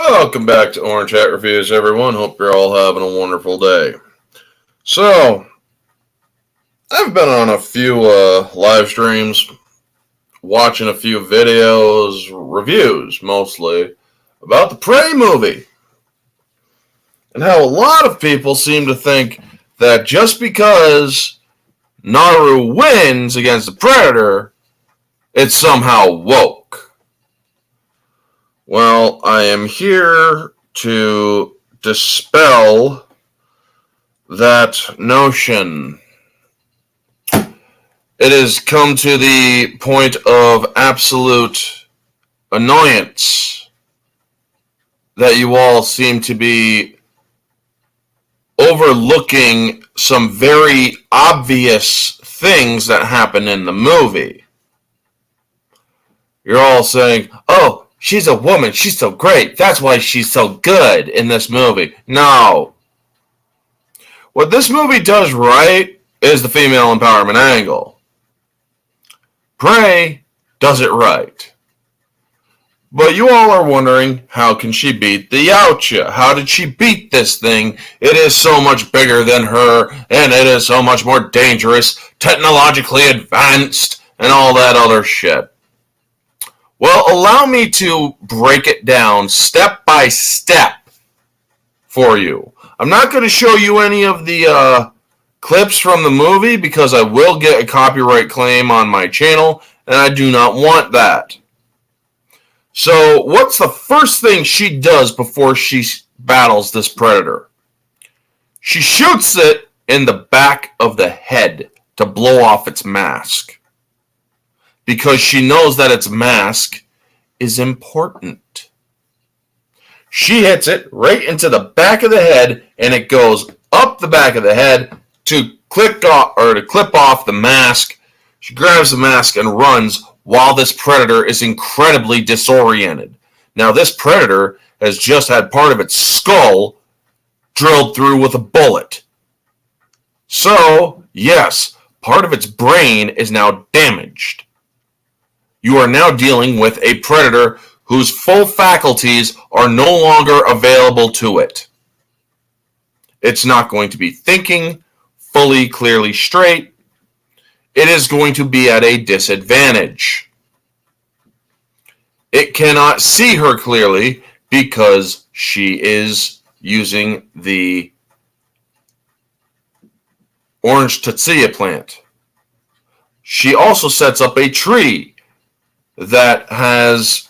Welcome back to Orange Hat Reviews, everyone. Hope you're all having a wonderful day. So, I've been on a few live streams, watching a few videos, reviews mostly, about the Prey movie. And how a lot of people seem to think that just because Naru wins against the Predator, it's somehow woke. Well, I am here to dispel that notion. It has come to the point of absolute annoyance that you all seem to be overlooking some very obvious things that happen in the movie. You're all saying, oh, she's a woman, she's so great, that's why she's so good in this movie. No. What this movie does right is the female empowerment angle. Prey does it right. But you all are wondering, how can she beat the Yautja? How did she beat this thing? It is so much bigger than her, and it is so much more dangerous, technologically advanced, and all that other shit. Well, allow me to break it down step by step for you. I'm not going to show you any of the clips from the movie because I will get a copyright claim on my channel, and I do not want that. So, what's the first thing she does before she battles this Predator? She shoots it in the back of the head to blow off its mask. Because she knows that its mask is important. She hits it right into the back of the head, and it goes up the back of the head to clip off the mask. She grabs the mask and runs while this Predator is incredibly disoriented. Now, this Predator has just had part of its skull drilled through with a bullet. So, yes, part of its brain is now damaged. You are now dealing with a Predator whose full faculties are no longer available to it. It's not going to be thinking fully, clearly straight. It is going to be at a disadvantage. It cannot see her clearly because she is using the orange Tatsia plant. She also sets up a tree that has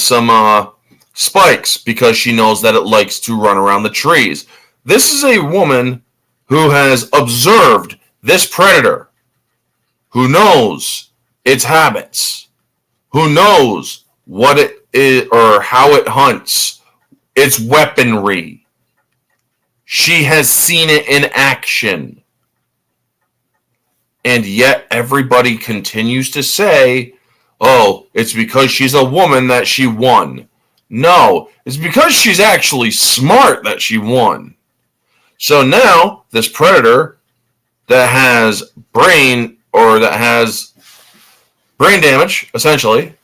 some spikes because she knows that it likes to run around the trees. This is a woman who has observed this Predator, who knows its habits, who knows what it is or how it hunts, its weaponry. She has seen it in action. And yet everybody continues to say, oh, it's because she's a woman that she won. No, it's because she's actually smart that she won. So now, this Predator that has brain damage, essentially,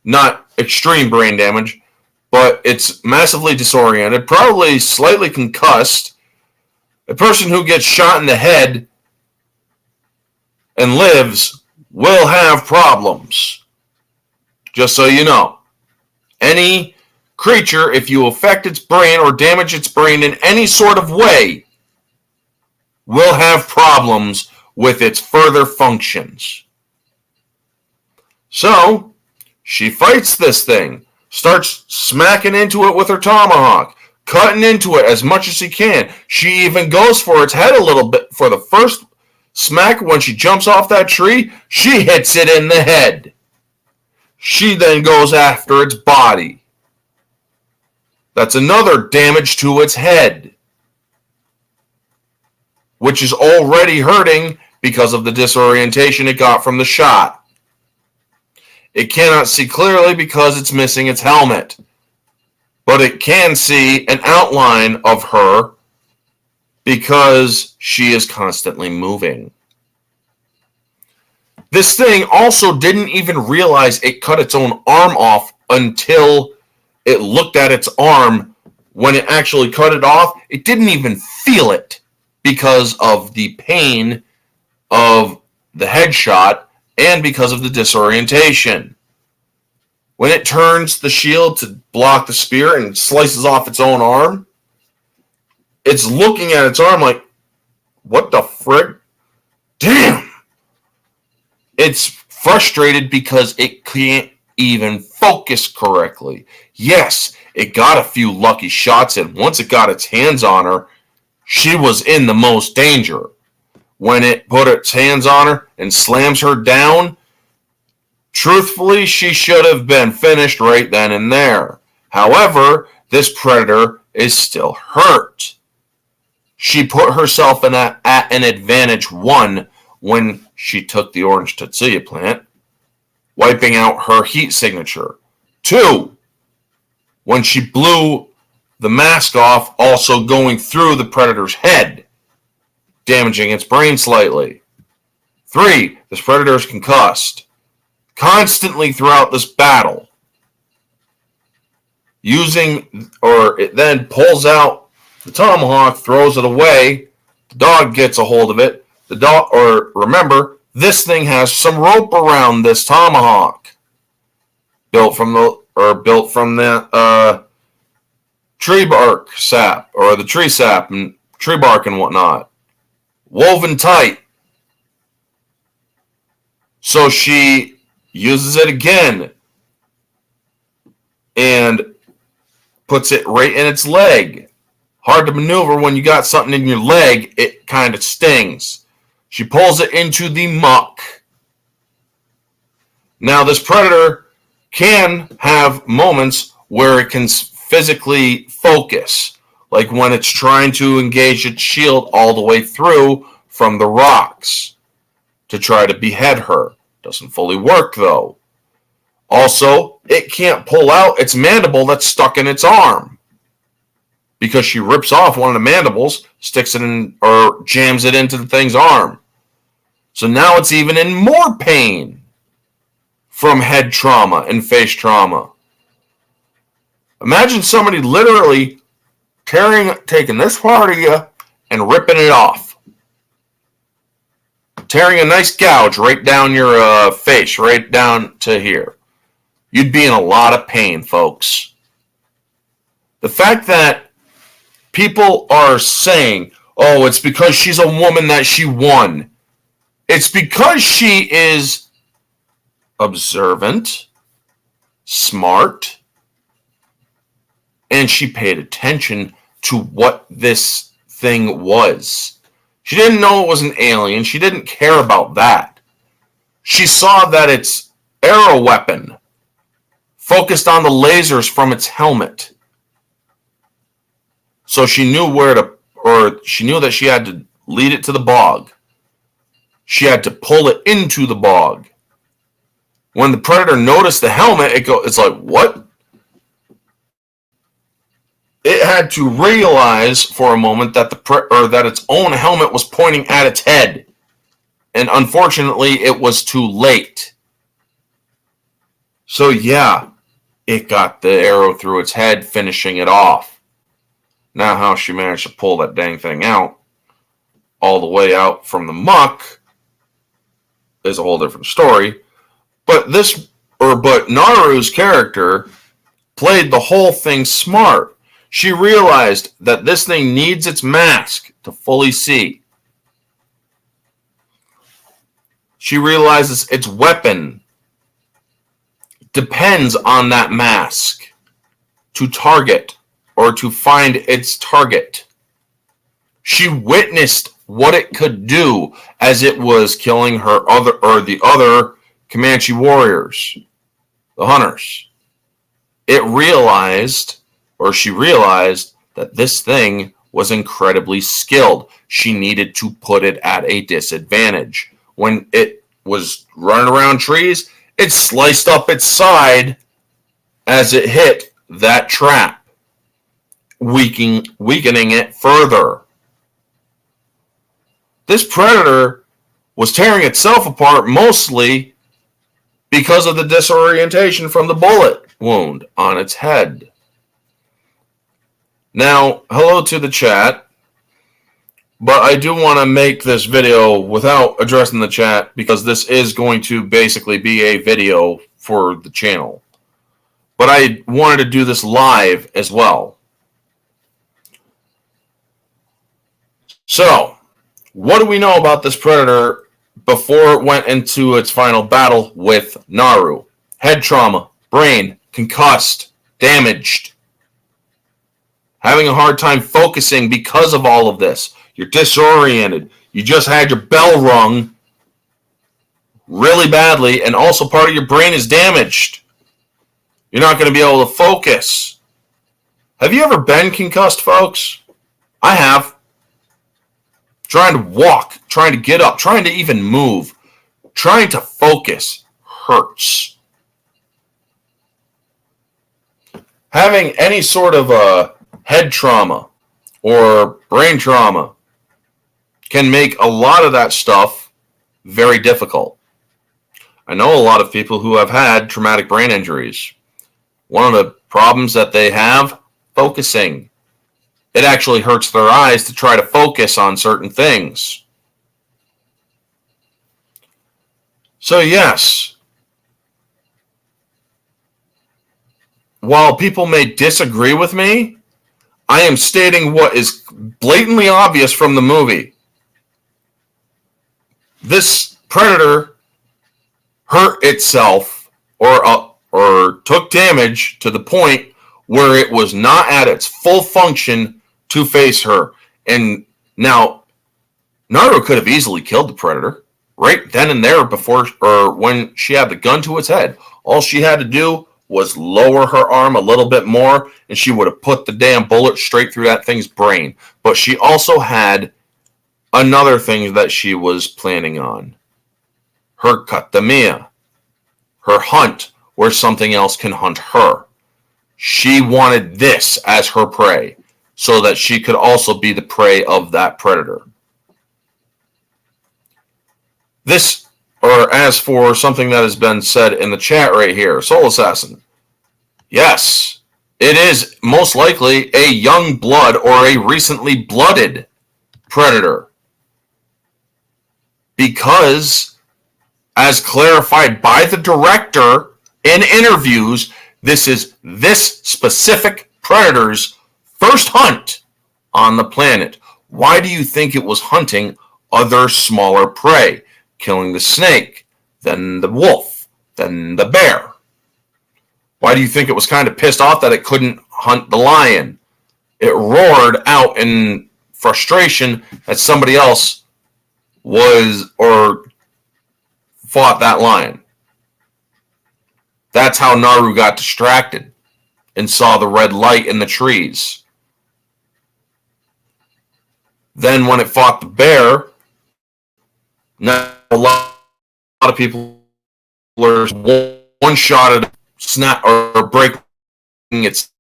not extreme brain damage, but it's massively disoriented, probably slightly concussed. A person who gets shot in the head and lives will have problems. Just so you know. Any creature, if you affect its brain or damage its brain in any sort of way, will have problems with its further functions. So, she fights this thing, starts smacking into it with her tomahawk, cutting into it as much as she can. She even goes for its head a little bit. For the first smack, when she jumps off that tree, she hits it in the head. She then goes after its body. That's another damage to its head, which is already hurting because of the disorientation it got from the shot. It cannot see clearly because it's missing its helmet, but it can see an outline of her because she is constantly moving. This thing also didn't even realize it cut its own arm off until it looked at its arm when it actually cut it off. It didn't even feel it because of the pain of the headshot and because of the disorientation. When it turns the shield to block the spear and slices off its own arm, it's looking at its arm like, what the frick? Damn! It's frustrated because it can't even focus correctly. Yes, it got a few lucky shots in. Once it got its hands on her, she was in the most danger. When it put its hands on her and slams her down, truthfully, she should have been finished right then and there. However, this predator is still hurt. She put herself at an advantage 1 when she took the orange Tetsuya plant, wiping out her heat signature. 2, when she blew the mask off, also going through the predator's head, damaging its brain slightly. 3, this predator is concussed constantly throughout this battle. It then pulls out the tomahawk, throws it away. The dog gets a hold of it. Remember, this thing has some rope around this tomahawk, built from the tree bark sap, or the tree sap and tree bark and whatnot, woven tight. So she uses it again and puts it right in its leg. Hard to maneuver when you got something in your leg. It kind of stings. She pulls it into the muck. Now, this predator can have moments where it can physically focus, like when it's trying to engage its shield all the way through from the rocks to try to behead her. Doesn't fully work, though. Also, it can't pull out its mandible that's stuck in its arm, because she rips off one of the mandibles, sticks it in, or jams it into the thing's arm. So now it's even in more pain from head trauma and face trauma. Imagine somebody literally taking this part of you and ripping it off. Tearing a nice gouge right down your face, right down to here. You'd be in a lot of pain, folks. The fact that people are saying, oh, it's because she's a woman that she won. It's because she is observant, smart, and she paid attention to what this thing was. She didn't know it was an alien. She didn't care about that. She saw that its arrow weapon focused on the lasers from its helmet. So she knew she knew that she had to lead it to the bog. She had to pull it into the bog. When the predator noticed the helmet, it's like, what? It had to realize for a moment that that its own helmet was pointing at its head. And unfortunately, it was too late. So yeah, it got the arrow through its head, finishing it off. Now how she managed to pull that dang thing out, all the way out from the muck, is a whole different story. But Naru's character played the whole thing smart. She realized that this thing needs its mask to fully see. She realizes its weapon depends on that mask to target or to find its target. She witnessed what it could do as it was killing the other Comanche warriors, the hunters. She realized that this thing was incredibly skilled. She needed to put it at a disadvantage. When it was running around trees, it sliced up its side as it hit that trap, weakening it further. This predator was tearing itself apart mostly because of the disorientation from the bullet wound on its head. Now, hello to the chat, but I do want to make this video without addressing the chat because this is going to basically be a video for the channel. But I wanted to do this live as well. So, what do we know about this predator before it went into its final battle with Naru? Head trauma, brain, concussed, damaged, having a hard time focusing because of all of this. You're disoriented. You just had your bell rung really badly, and also part of your brain is damaged. You're not going to be able to focus. Have you ever been concussed, folks? I have. Trying to walk, trying to get up, trying to even move, trying to focus hurts. Having any sort of a head trauma or brain trauma can make a lot of that stuff very difficult. I know a lot of people who have had traumatic brain injuries. One of the problems that they have, focusing. It actually hurts their eyes to try to focus on certain things. So yes, while people may disagree with me, I am stating what is blatantly obvious from the movie. This predator hurt itself or took damage to the point where it was not at its full function to face her. And now, Naru could have easily killed the predator right then and there before, or when she had the gun to its head. All she had to do was lower her arm a little bit more, and she would have put the damn bullet straight through that thing's brain. But she also had another thing that she was planning on. Her katamia. Her hunt, where something else can hunt her. She wanted this as her prey, so that she could also be the prey of that predator. This, or as for something that has been said in the chat right here, Soul Assassin, yes, it is most likely a young blood or a recently blooded predator. Because, as clarified by the director in interviews, this is this specific predator's first hunt on the planet. Why do you think it was hunting other smaller prey? Killing the snake, then the wolf, then the bear. Why do you think it was kind of pissed off that it couldn't hunt the lion? It roared out in frustration that somebody else was or fought that lion. That's how Naru got distracted and saw the red light in the trees. Then when it fought the bear, now a lot of people are one shot at snap or breaking its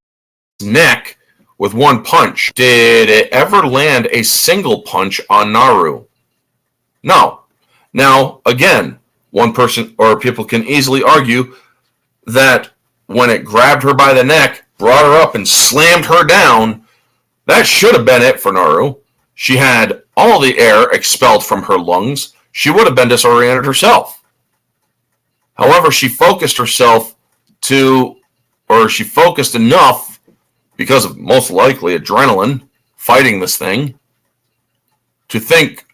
neck with one punch. Did it ever land a single punch on Naru? No. Now, again, one person or people can easily argue that when it grabbed her by the neck, brought her up and slammed her down, that should have been it for Naru. She had all the air expelled from her lungs. She would have been disoriented herself. However, she focused herself she focused enough because of most likely adrenaline fighting this thing to think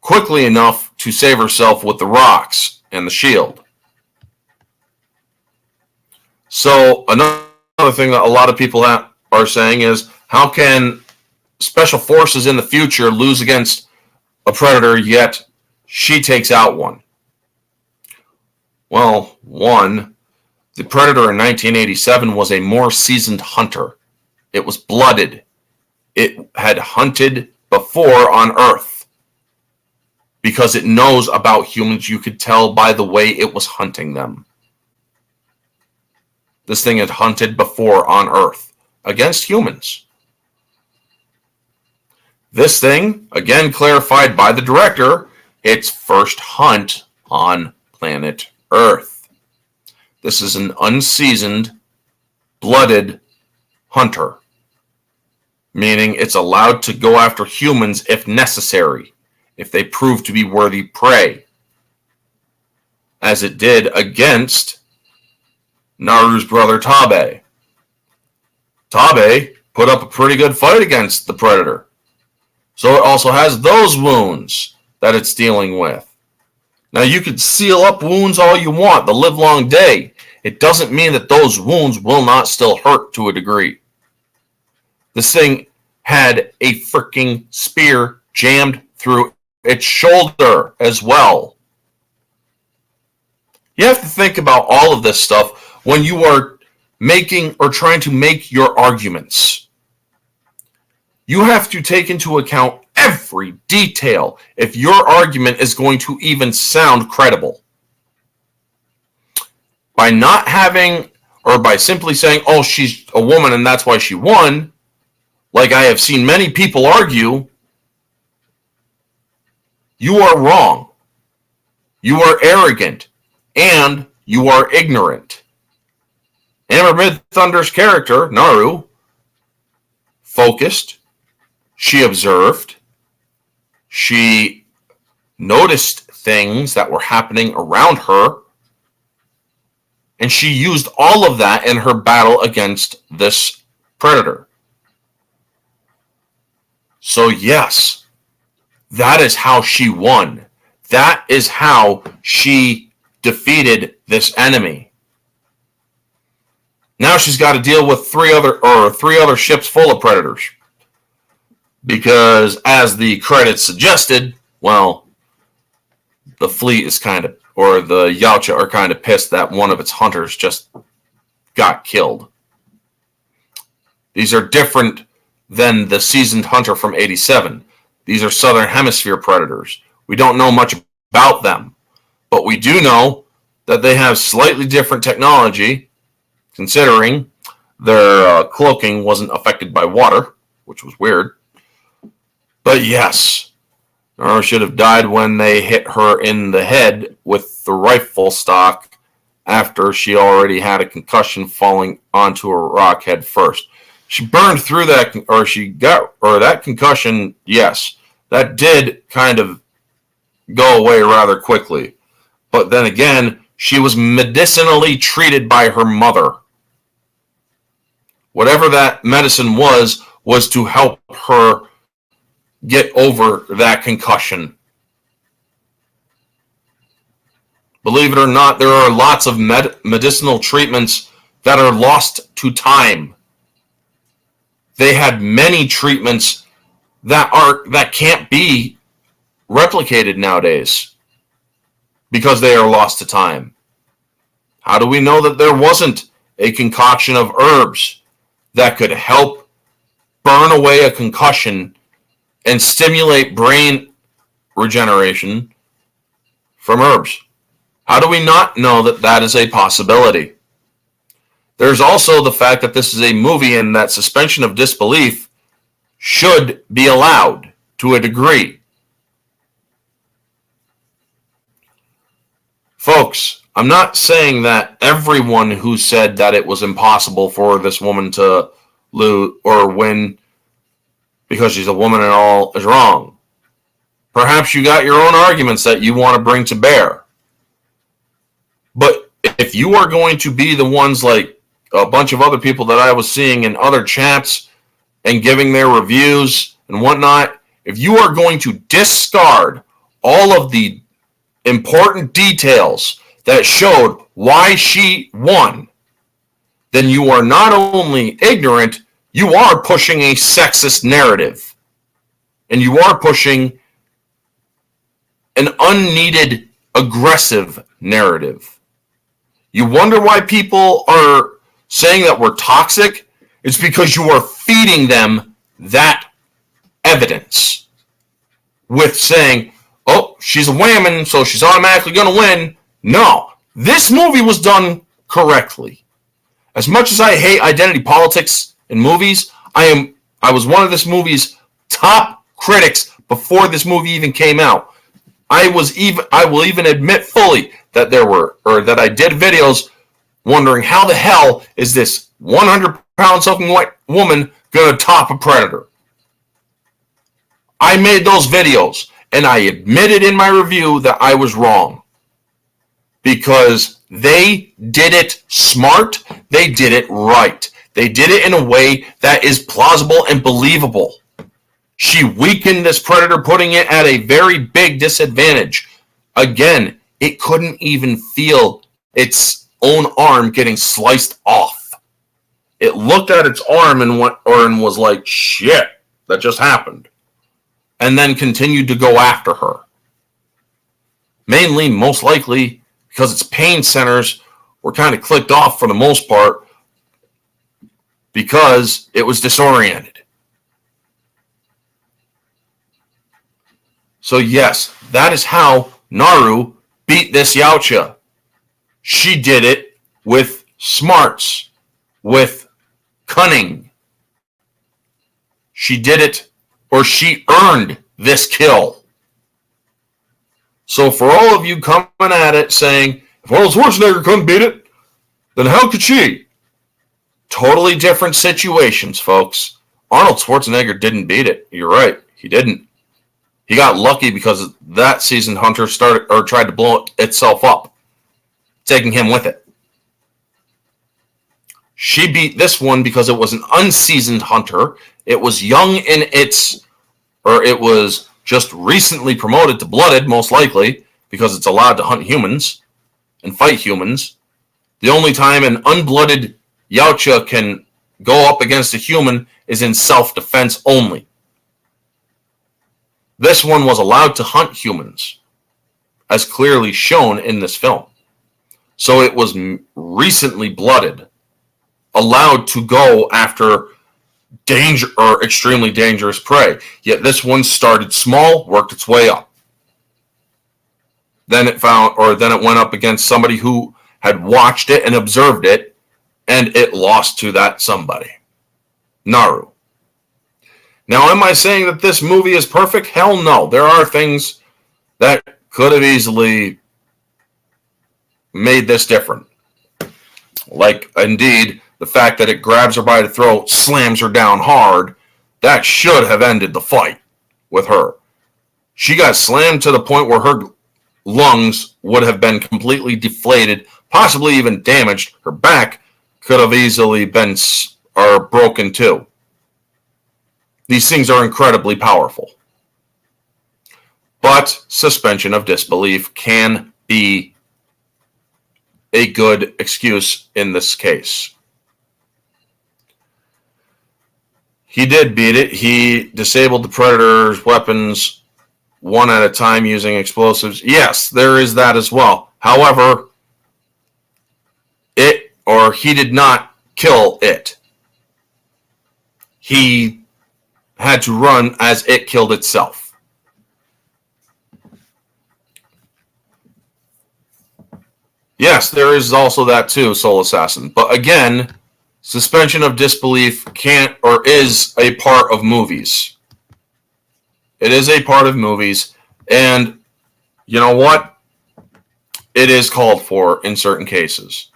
quickly enough to save herself with the rocks and the shield. So another thing that a lot of people are saying is, how can special forces in the future lose against a predator, yet she takes out one? Well, one, the predator in 1987 was a more seasoned hunter. It was blooded. It had hunted before on Earth. Because it knows about humans, you could tell by the way it was hunting them. This thing had hunted before on Earth against humans. This thing, again clarified by the director, its first hunt on planet Earth. This is an unseasoned, blooded hunter. meaning it's allowed to go after humans if necessary, if they prove to be worthy prey, as it did against Naru's brother Tabe. Tabe put up a pretty good fight against the predator, so it also has those wounds that it's dealing with. Now, you could seal up wounds all you want the livelong day. It doesn't mean that those wounds will not still hurt to a degree. This thing had a freaking spear jammed through its shoulder as well. You have to think about all of this stuff when you are making or trying to make your arguments. You have to take into account every detail if your argument is going to even sound credible. By not having, or by simply saying, oh, she's a woman and that's why she won, like I have seen many people argue, you are wrong. You are arrogant. And you are ignorant. Amber Midthunder's character, Naru, focused. She observed. She noticed things that were happening around her. And she used all of that in her battle against this predator. So yes, that is how she won. That is how she defeated this enemy. Now she's got to deal with three other ships full of predators. Because as the credits suggested, well, the fleet is or the Yautja are kind of pissed that one of its hunters just got killed. These are different than the seasoned hunter from 87. These are Southern Hemisphere predators. We don't know much about them. But we do know that they have slightly different technology, considering their cloaking wasn't affected by water, which was weird. But yes, Naru should have died when they hit her in the head with the rifle stock after she already had a concussion falling onto a rock head first. She burned through that, that concussion, yes, that did kind of go away rather quickly. But then again, she was medicinally treated by her mother. Whatever that medicine was to help her get over that concussion. Believe it or not, there are lots of medicinal treatments that are lost to time. They had many treatments that can't be replicated nowadays, because they are lost to time. How do we know that there wasn't a concoction of herbs that could help burn away a concussion and stimulate brain regeneration from herbs? How do we not know that that is a possibility? There's also the fact that this is a movie and that suspension of disbelief should be allowed to a degree. Folks, I'm not saying that everyone who said that it was impossible for this woman to lose or win because she's a woman and all is wrong. Perhaps you got your own arguments that you want to bring to bear. But if you are going to be the ones like a bunch of other people that I was seeing in other chats and giving their reviews and whatnot, if you are going to discard all of the important details that showed why she won, then you are not only ignorant, you are pushing a sexist narrative. And you are pushing an unneeded aggressive narrative. You wonder why people are saying that we're toxic? It's because you are feeding them that evidence with saying, oh, she's a woman, so she's automatically going to win. No, this movie was done correctly. As much as I hate identity politics in movies, I was one of this movie's top critics before this movie even came out. I will even admit fully that that I did videos wondering how the hell is this 100-pound soaking white woman going to top a predator. I made those videos, and I admitted in my review that I was wrong. Because they did it smart, they did it right. They did it in a way that is plausible and believable. She weakened this predator, putting it at a very big disadvantage. Again, it couldn't even feel its own arm getting sliced off. It looked at its arm and was like, shit, that just happened. And then continued to go after her. Mainly, most likely, because its pain centers were kind of clicked off for the most part because it was disoriented. So yes, that is how Naru beat this Yautja. She did it with smarts, with cunning. She did it, or she earned this kill. So for all of you coming at it saying, if Arnold Schwarzenegger couldn't beat it, then how could she? Totally different situations, folks. Arnold Schwarzenegger didn't beat it. You're right. He didn't. He got lucky because that seasoned hunter tried to blow itself up, taking him with it. She beat this one because it was an unseasoned hunter. It was young in it was just recently promoted to blooded, most likely, because it's allowed to hunt humans and fight humans. The only time an unblooded Yautja can go up against a human is in self-defense only. This one was allowed to hunt humans, as clearly shown in this film. So it was recently blooded, allowed to go after danger or extremely dangerous prey. Yet this one started small, worked its way up. Then it went up against somebody who had watched it and observed it, and it lost to that somebody. Naru. Now, am I saying that this movie is perfect? Hell no. There are things that could have easily made this different. Like, indeed, the fact that it grabs her by the throat, slams her down hard, that should have ended the fight with her. She got slammed to the point where her lungs would have been completely deflated, possibly even damaged. Her back could have easily been broken too. These things are incredibly powerful. But suspension of disbelief can be a good excuse in this case. He did beat it. He disabled the predator's weapons one at a time using explosives. Yes, there is that as well. However, he did not kill it. He had to run as it killed itself. Yes, there is also that too, Soul Assassin. But again, suspension of disbelief is a part of movies. It is a part of movies, and you know what? It is called for in certain cases.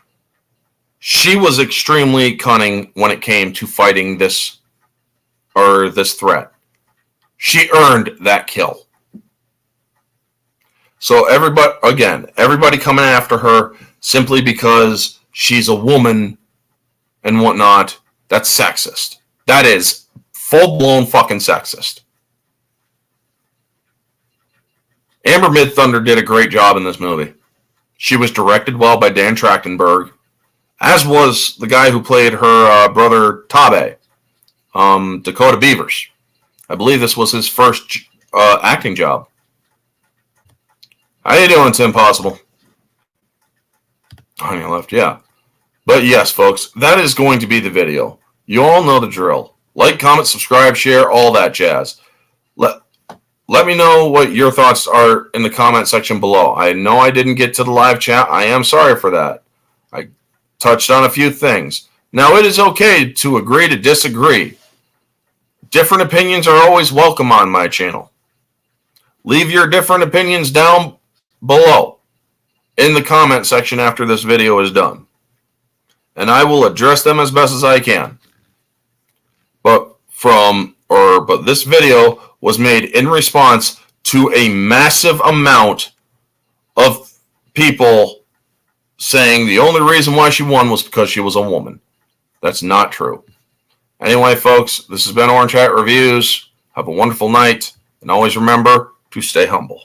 She was extremely cunning when it came to fighting this threat. She earned that kill. So everybody coming after her simply because she's a woman and whatnot, that's sexist. That is full-blown fucking sexist. Amber Midthunder did a great job in this movie. She was directed well by Dan Trachtenberg, as was the guy who played her brother Tabe, Dakota Beavers. I believe this was his first acting job. How you doing, Tim Possible? On your left, yeah. But yes, folks, that is going to be the video. You all know the drill. Like, comment, subscribe, share, all that jazz. Let me know what your thoughts are in the comment section below. I know I didn't get to the live chat. I am sorry for that. I touched on a few things. Now, it is okay to agree to disagree. Different opinions are always welcome on my channel. Leave your different opinions down below in the comment section after this video is done, and I will address them as best as I can. But this video was made in response to a massive amount of people saying the only reason why she won was because she was a woman. That's not true. Anyway, folks, this has been Orange Hat Reviews. Have a wonderful night, and always remember to stay humble.